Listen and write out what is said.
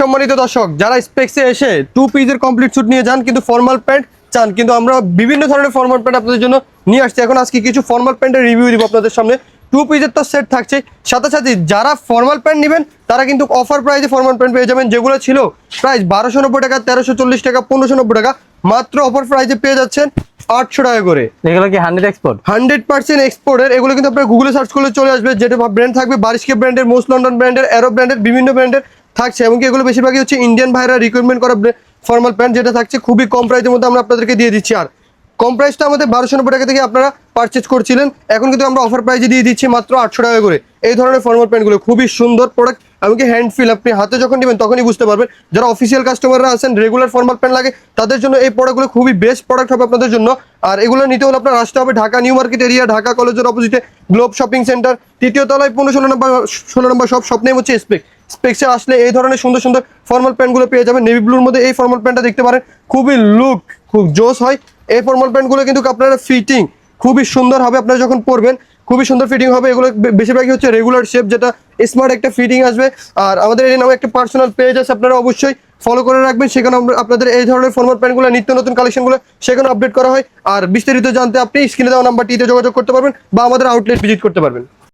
সম্মানিত দর্শক, যারা স্পেক্সে এসে টু পিসের কমপ্লিট স্যুট নিয়ে যান কিন্তু ফর্মাল প্যান্ট চান, কিন্তু আমরা বিভিন্ন ধরনের ফর্মাল প্যান্ট আপনাদের জন্য নিয়ে আসছি। এখন আজকে কিছু ফর্মাল প্যান্টের রিভিউ দিব আপনাদের সামনে। টু পিসের তো সেট থাকছে, সাথে সাথে যারা ফর্মাল প্যান্ট নেবেন তারা কিন্তু অফার প্রাইসে ফর্মাল প্যান্ট পেয়ে যাবেন। যেগুলো ছিল প্রাইস 1290 টাকা, 1340 টাকা, 1590 টাকা, মাত্র অফার প্রাইসে পেয়ে যাচ্ছেন 800 টাকা করে। এগুলো কি 100 এক্সপোর্ট? 100% এক্সপোর্টের। এগুলো কিন্তু আপনার গুগলে সার্চ করলে চলে আসবে। যেটা ব্র্যান্ড থাকবে বারিশকে ব্র্যান্ডের, মোস্ট লন্ডন ব্র্যান্ডের, অ্যারো ব্র্যান্ডের, বিভিন্ন ব্র্যান্ডের থাকছে। এবং কি এগুলো বেশিরভাগই হচ্ছে ইন্ডিয়ান ভাইরা রিকোয়ারমেন্ট করা ফর্মাল প্যান্ট, যেটা থাকছে খুবই কম প্রাইসের মধ্যে আমরা আপনাদেরকে দিয়ে দিচ্ছি। আর কম প্রাইসটা আমাদের 1290 টাকা থেকে আপনারা পারচেজ করছিলেন, এখন কিন্তু আমরা অফার প্রাইসে দিয়ে দিচ্ছি মাত্র 800 টাকা করে। এই ধরনের ফর্মাল প্যান্টগুলো খুবই সুন্দর প্রোডাক্ট, এমনকি হ্যান্ড ফিল, আপনি হাতে যখন নেবেন তখনই বুঝতে পারবেন। যারা অফিসিয়াল কাস্টমাররা আছেন, রেগুলার ফর্মাল প্যান্ট লাগে, তাদের জন্য এই প্রোডাক্টগুলো খুবই বেস্ট প্রোডাক্ট হবে আপনাদের জন্য। আর এগুলো নিতে হলে আপনার আসতে হবে Dhaka new market area, Dhaka কলেজের অপোজিটে গ্লোব শপিং সেন্টার, তৃতীয় তলায় 15-16 নম্বর সব নেম হচ্ছে স্পেক্সে আসলে এই ধরনের সুন্দর সুন্দর ফর্মাল প্যান্টগুলো পেয়ে যাবেন। নেভি ব্লুর মধ্যে এই ফর্মাল প্যান্টটা দেখতে পারেন, খুবই লুক খুব জোস হয়। এই ফর্মাল প্যান্টগুলো কিন্তু আপনারা ফিটিং খুবই সুন্দর হবে, আপনারা যখন পরবেন খুবই সুন্দর ফিটিং হবে। এগুলো বেশিরভাগই হচ্ছে রেগুলার শেপ, যেটা স্মার্ট একটা ফিটিং আসবে। আর আমাদের এই নামে একটা পার্সোনাল পেজ আছে, আপনারা অবশ্যই ফলো করে রাখবেন। সেখানে আপনাদের এই ধরনের ফর্মাল প্যান্টগুলো, নিত্য নতুন কালেকশনগুলো সেখানে আপডেট করা হয়। আর বিস্তারিত জানতে আপনি স্ক্রিনে দেওয়া নাম্বারটিতে যোগাযোগ করতে পারবেন বা আমাদের আউটলেট ভিজিট করতে পারবেন।